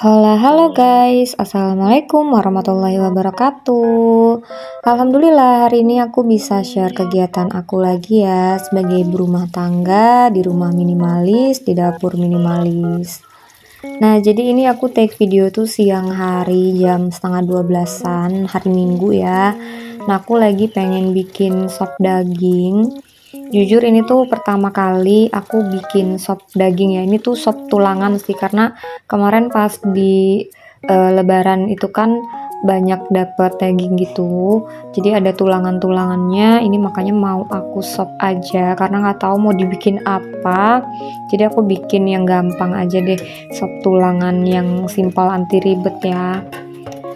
Halo guys, Assalamualaikum warahmatullahi wabarakatuh. Alhamdulillah hari ini aku bisa share kegiatan aku lagi ya sebagai ibu rumah tangga di rumah minimalis, di dapur minimalis. Nah, jadi ini aku take video tuh siang hari jam setengah 12-an hari Minggu ya. Nah, aku lagi pengen bikin sop daging. Jujur ini tuh pertama kali aku bikin sop daging ya. Ini tuh sop tulangan sih karena kemarin pas di lebaran itu kan banyak dapet daging gitu. Jadi ada tulangan-tulangannya. Ini makanya mau aku sop aja karena nggak tahu mau dibikin apa. Jadi aku bikin yang gampang aja deh, sop tulangan yang simpel anti ribet ya.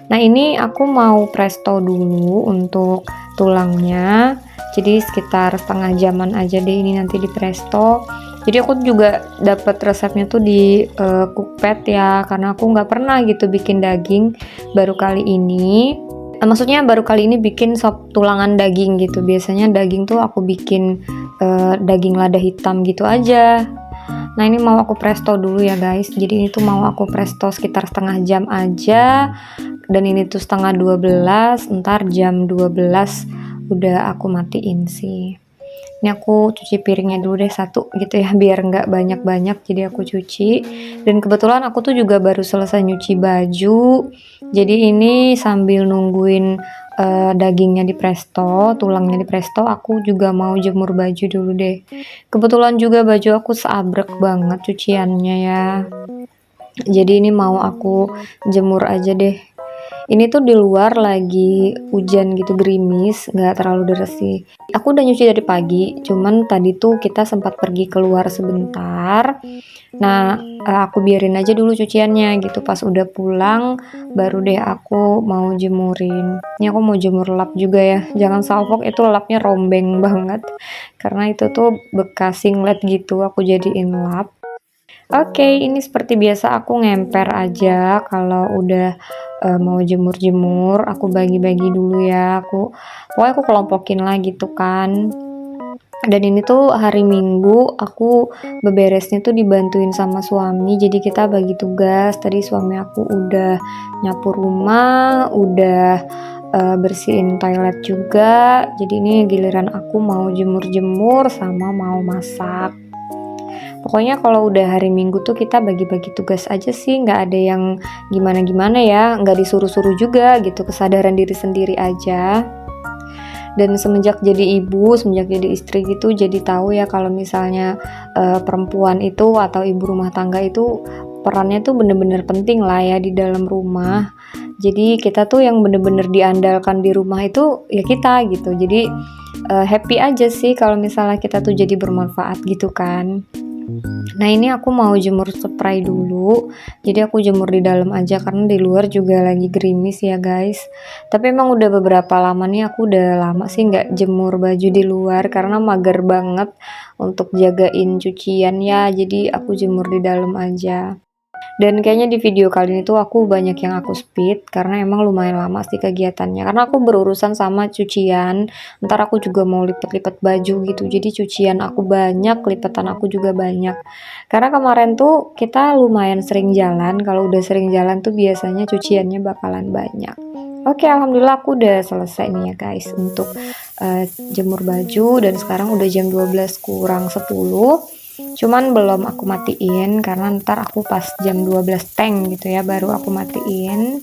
Nah, ini aku mau presto dulu untuk tulangnya. Jadi sekitar setengah jaman aja deh ini nanti di presto. Jadi aku juga dapat resepnya tuh di Cookpad ya, karena aku nggak pernah gitu bikin daging baru kali ini. Maksudnya baru kali ini bikin sop tulangan daging gitu. Biasanya daging tuh aku bikin daging lada hitam gitu aja. Nah, ini mau aku presto dulu ya guys. Jadi ini tuh mau aku presto sekitar setengah jam aja. Dan ini tuh setengah 12, ntar jam 12 udah aku matiin sih. Ini aku cuci piringnya dulu deh satu gitu ya, biar nggak banyak-banyak, jadi aku cuci. Dan kebetulan aku tuh juga baru selesai nyuci baju, jadi ini sambil nungguin dagingnya di presto, tulangnya di presto, aku juga mau jemur baju dulu deh. Kebetulan juga baju aku seabrek banget cuciannya ya, jadi ini mau aku jemur aja deh. Ini tuh di luar lagi hujan gitu, gerimis, nggak terlalu deras sih. Aku udah nyuci dari pagi, cuman tadi tuh kita sempat pergi keluar sebentar. Nah, aku biarin aja dulu cuciannya gitu. Pas udah pulang, baru deh aku mau jemurin. Ini aku mau jemur lap juga ya. Jangan salfok, itu lapnya rombeng banget. Karena itu tuh bekas singlet gitu, aku jadiin lap. Oke, ini seperti biasa aku ngemper aja kalau udah mau jemur-jemur, aku bagi-bagi dulu ya. Pokoknya aku kelompokin lah gitu kan. Dan ini tuh hari Minggu aku beberesnya tuh dibantuin sama suami. Jadi kita bagi tugas. Tadi suami aku udah nyapu rumah, udah bersihin toilet juga. Jadi ini giliran aku mau jemur-jemur sama mau masak. Pokoknya kalau udah hari Minggu tuh kita bagi-bagi tugas aja sih, nggak ada yang gimana-gimana ya, nggak disuruh-suruh juga gitu, kesadaran diri sendiri aja. Dan semenjak jadi ibu, semenjak jadi istri gitu, jadi tahu ya kalau misalnya perempuan itu atau ibu rumah tangga itu perannya tuh bener-bener penting lah ya di dalam rumah. Jadi kita tuh yang bener-bener diandalkan di rumah itu ya kita gitu. Jadi happy aja sih kalau misalnya kita tuh jadi bermanfaat gitu kan. Nah, ini aku mau jemur spray dulu. Jadi aku jemur di dalam aja karena di luar juga lagi gerimis ya guys. Tapi emang udah beberapa lama nih, aku udah lama sih nggak jemur baju di luar karena mager banget untuk jagain cucian ya. Jadi aku jemur di dalam aja. Dan kayaknya di video kali ini tuh aku banyak yang aku speed karena emang lumayan lama sih kegiatannya. Karena aku berurusan sama cucian, ntar aku juga mau lipet-lipet baju gitu. Jadi cucian aku banyak, lipetan aku juga banyak. Karena kemarin tuh kita lumayan sering jalan. Kalau udah sering jalan tuh biasanya cuciannya bakalan banyak. Oke, alhamdulillah aku udah selesai nih ya guys untuk jemur baju dan sekarang udah jam 12 kurang 10. Cuman belum aku matiin karena ntar aku pas jam 12 teng gitu ya baru aku matiin.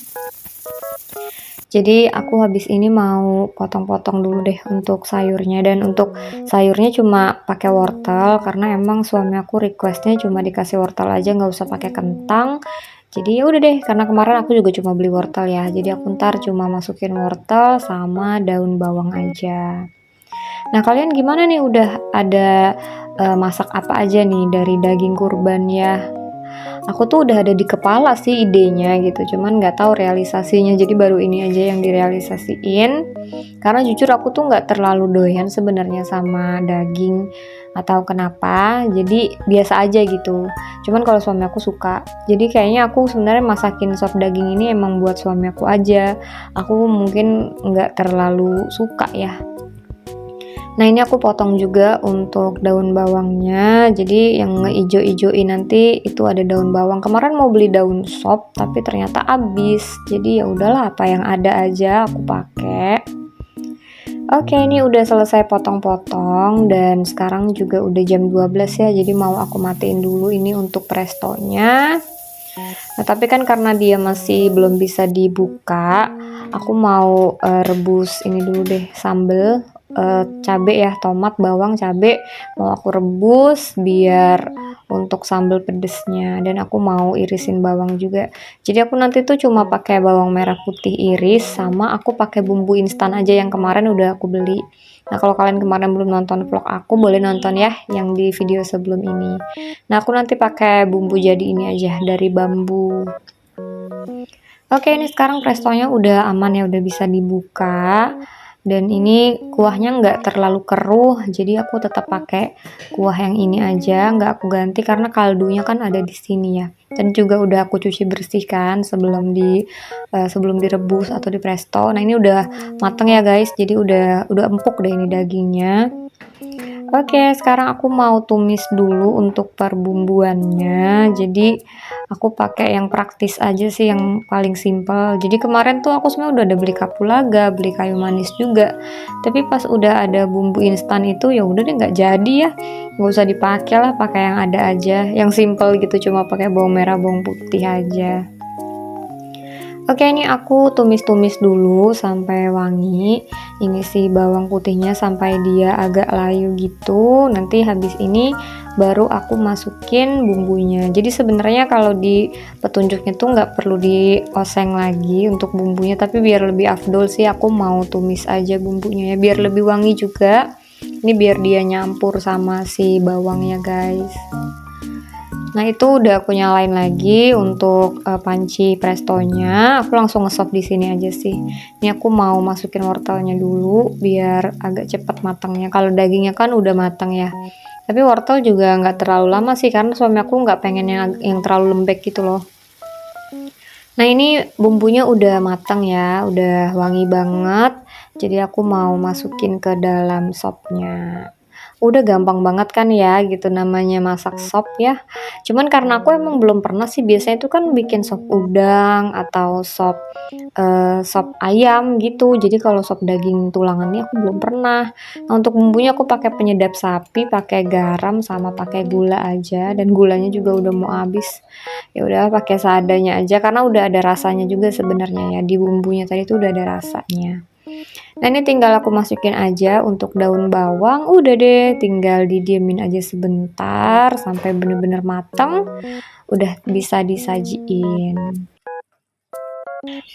Jadi aku habis ini mau potong-potong dulu deh untuk sayurnya, dan untuk sayurnya cuma pakai wortel karena emang suami aku requestnya cuma dikasih wortel aja, nggak usah pakai kentang. Jadi ya udah deh, karena kemarin aku juga cuma beli wortel ya, jadi aku ntar cuma masukin wortel sama daun bawang aja. Nah, kalian gimana nih, udah ada masak apa aja nih dari daging kurban ya? Aku tuh udah ada di kepala sih idenya gitu, cuman nggak tahu realisasinya. Jadi baru ini aja yang direalisasiin. Karena jujur aku tuh nggak terlalu doyan sebenarnya sama daging atau kenapa. Jadi biasa aja gitu. Cuman kalau suami aku suka. Jadi kayaknya aku sebenarnya masakin sop daging ini emang buat suami aku aja. Aku mungkin nggak terlalu suka ya. Nah ini aku potong juga untuk daun bawangnya. Jadi yang ngeijo-ijoin nanti itu ada daun bawang. Kemarin mau beli daun sop tapi ternyata habis. Jadi ya udahlah apa yang ada aja aku pakai. Oke, ini udah selesai potong-potong dan sekarang juga udah jam 12 ya. Jadi mau aku matiin dulu ini untuk prestonya. Nah, tapi kan karena dia masih belum bisa dibuka, aku mau rebus ini dulu deh, sambel, cabe ya, tomat, bawang, cabe mau aku rebus biar untuk sambal pedesnya, dan aku mau irisin bawang juga. Jadi aku nanti tuh cuma pakai bawang merah putih iris sama aku pakai bumbu instan aja yang kemarin udah aku beli. Nah, kalau kalian kemarin belum nonton vlog aku, boleh nonton ya yang di video sebelum ini. Nah, aku nanti pakai bumbu jadi ini aja dari bambu. Oke, ini sekarang prestonya udah aman ya, udah bisa dibuka. Dan ini kuahnya nggak terlalu keruh, jadi aku tetap pakai kuah yang ini aja, nggak aku ganti karena kaldunya kan ada di sini ya. Dan juga udah aku cuci bersihkan sebelum direbus atau di presto. Nah ini udah mateng ya guys, jadi udah empuk deh ini dagingnya. Oke, sekarang aku mau tumis dulu untuk perbumbuannya. Jadi aku pakai yang praktis aja sih, yang paling simpel. Jadi kemarin tuh aku sebenarnya udah ada beli kapulaga, beli kayu manis juga. Tapi pas udah ada bumbu instan itu ya udah deh nggak jadi ya. Nggak usah dipakai lah, pakai yang ada aja, yang simple gitu, cuma pakai bawang merah, bawang putih aja. Oke, ini aku tumis-tumis dulu sampai wangi. Ini sih bawang putihnya sampai dia agak layu gitu. Nanti habis ini baru aku masukin bumbunya. Jadi sebenarnya kalau di petunjuknya tuh nggak perlu dioseng lagi untuk bumbunya, tapi biar lebih afdol sih aku mau tumis aja bumbunya ya, biar lebih wangi juga. Ini biar dia nyampur sama si bawangnya guys. Nah itu udah aku nyalain lagi untuk panci prestonya. Aku langsung ngesop di sini aja sih. Ini aku mau masukin wortelnya dulu biar agak cepat matangnya. Kalau dagingnya kan udah matang ya. Tapi wortel juga nggak terlalu lama sih karena suami aku nggak pengen yang terlalu lembek gitu loh. Nah ini bumbunya udah matang ya, udah wangi banget. Jadi aku mau masukin ke dalam sopnya. Udah gampang banget kan ya gitu namanya masak sop ya. Cuman karena aku emang belum pernah sih, biasanya itu kan bikin sop udang atau sop ayam gitu. Jadi kalau sop daging tulangannya aku belum pernah. Nah, untuk bumbunya aku pakai penyedap sapi, pakai garam sama pakai gula aja, dan gulanya juga udah mau habis. Ya udah pakai seadanya aja karena udah ada rasanya juga sebenarnya ya, di bumbunya tadi tuh udah ada rasanya. Nah ini tinggal aku masukin aja untuk daun bawang, udah deh tinggal didiemin aja sebentar sampai bener-bener mateng, udah bisa disajiin.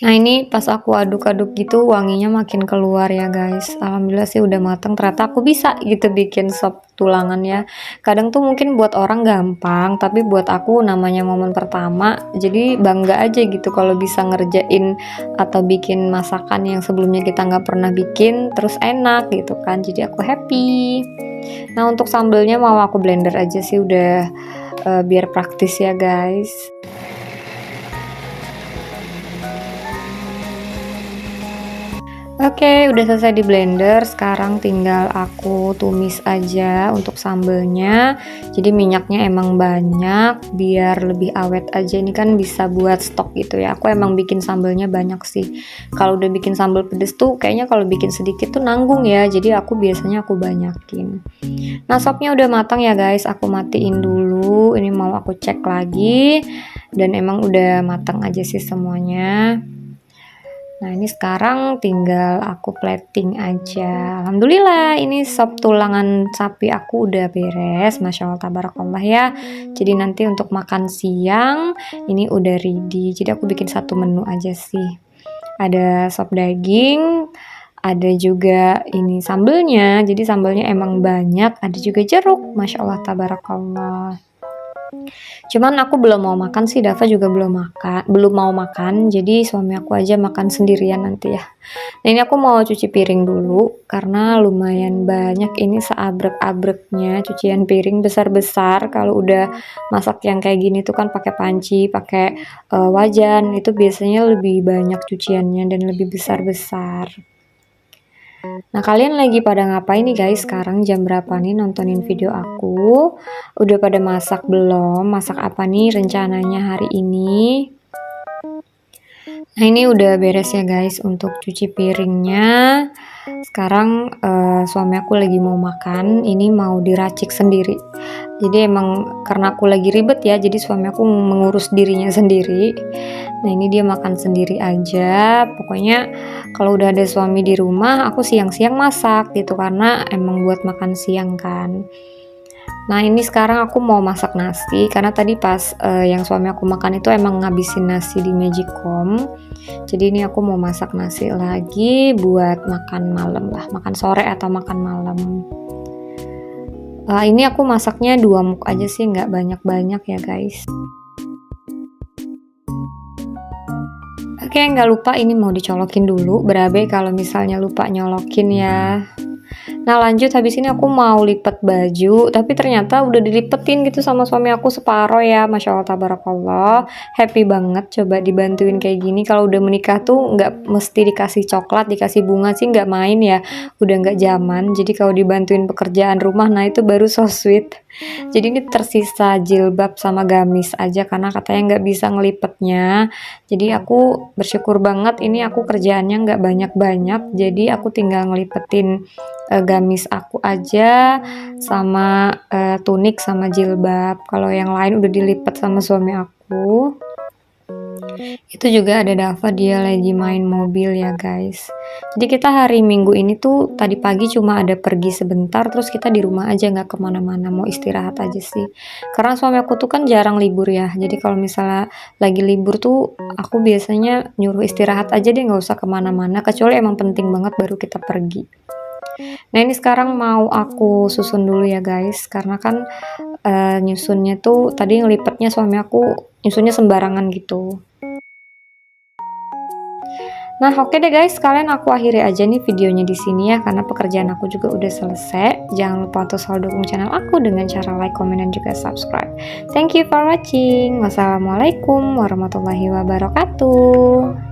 Nah ini pas aku aduk-aduk gitu wanginya makin keluar ya guys. Alhamdulillah sih udah mateng, ternyata aku bisa gitu bikin sop tulangan ya. Kadang tuh mungkin buat orang gampang, tapi buat aku namanya momen pertama, jadi bangga aja gitu kalau bisa ngerjain atau bikin masakan yang sebelumnya kita nggak pernah bikin terus enak gitu kan, jadi aku happy. Nah untuk sambelnya mau aku blender aja sih, udah biar praktis ya guys. Oke, udah selesai di blender. Sekarang tinggal aku tumis aja untuk sambelnya. Jadi minyaknya emang banyak biar lebih awet aja. Ini kan bisa buat stok gitu ya. Aku emang bikin sambelnya banyak sih. Kalau udah bikin sambel pedes tuh kayaknya kalau bikin sedikit tuh nanggung ya. Jadi aku biasanya aku banyakin. Nah, sopnya udah matang ya guys. Aku matiin dulu. Ini mau aku cek lagi. Dan emang udah matang aja sih semuanya. Nah ini sekarang tinggal aku plating aja. Alhamdulillah ini sop tulangan sapi aku udah beres. Masya Allah tabarakallah ya. Jadi nanti untuk makan siang ini udah ready. Jadi aku bikin satu menu aja sih. Ada sop daging, ada juga ini sambelnya. Jadi sambelnya emang banyak. Ada juga jeruk. Masya Allah tabarakallah. Cuman aku belum mau makan sih, Dava juga belum mau makan, jadi suami aku aja makan sendirian nanti ya. Nah ini aku mau cuci piring dulu, karena lumayan banyak ini seabrek-abreknya cucian piring besar-besar. Kalau udah masak yang kayak gini tuh kan pakai panci, pakai wajan, itu biasanya lebih banyak cuciannya dan lebih besar-besar. Nah kalian lagi pada ngapain nih guys? Sekarang jam berapa nih nontonin video aku? Udah pada masak belum? Masak apa nih rencananya hari ini? Nah ini udah beres ya guys untuk cuci piringnya. Sekarang suami aku lagi mau makan, ini mau diracik sendiri. Jadi emang karena aku lagi ribet ya, jadi suami aku mengurus dirinya sendiri. Nah ini dia makan sendiri aja. Pokoknya kalau udah ada suami di rumah, aku siang-siang masak gitu karena emang buat makan siang kan. Nah ini sekarang aku mau masak nasi karena tadi pas yang suami aku makan itu emang ngabisin nasi di Magicom. Jadi ini aku mau masak nasi lagi buat makan malam lah, makan sore atau makan malam. Ini aku masaknya 2 muk aja sih, nggak banyak-banyak ya guys. Oke, nggak lupa ini mau dicolokin dulu, berabe kalau misalnya lupa nyolokin ya. Nah lanjut, habis ini aku mau lipet baju, tapi ternyata udah dilipetin gitu sama suami aku separoh ya, Masya Allah tabarakallah. Happy banget coba dibantuin kayak gini. Kalau udah menikah tuh nggak mesti dikasih coklat, dikasih bunga sih nggak main ya, udah nggak zaman. Jadi kalau dibantuin pekerjaan rumah, nah itu baru so sweet. Jadi ini tersisa jilbab sama gamis aja karena katanya nggak bisa ngelipetnya. Jadi aku bersyukur banget ini aku kerjaannya nggak banyak-banyak, jadi aku tinggal ngelipetin gamis aku aja sama tunik sama jilbab. Kalau yang lain udah dilipet sama suami aku. Itu juga ada Dava, dia lagi main mobil ya guys. Jadi kita hari Minggu ini tuh tadi pagi cuma ada pergi sebentar, terus kita di rumah aja nggak kemana-mana, mau istirahat aja sih. Karena suami aku tuh kan jarang libur ya, jadi kalau misalnya lagi libur tuh aku biasanya nyuruh istirahat aja deh, nggak usah kemana-mana, kecuali emang penting banget baru kita pergi. Nah ini sekarang mau aku susun dulu ya guys, karena kan nyusunnya tuh tadi ngelipetnya suami aku nyusunnya sembarangan gitu. Nah, oke deh guys, kalian aku akhiri aja nih videonya di sini ya, karena pekerjaan aku juga udah selesai. Jangan lupa untuk selalu dukung channel aku dengan cara like, comment, dan juga subscribe. Thank you for watching. Wassalamualaikum warahmatullahi wabarakatuh.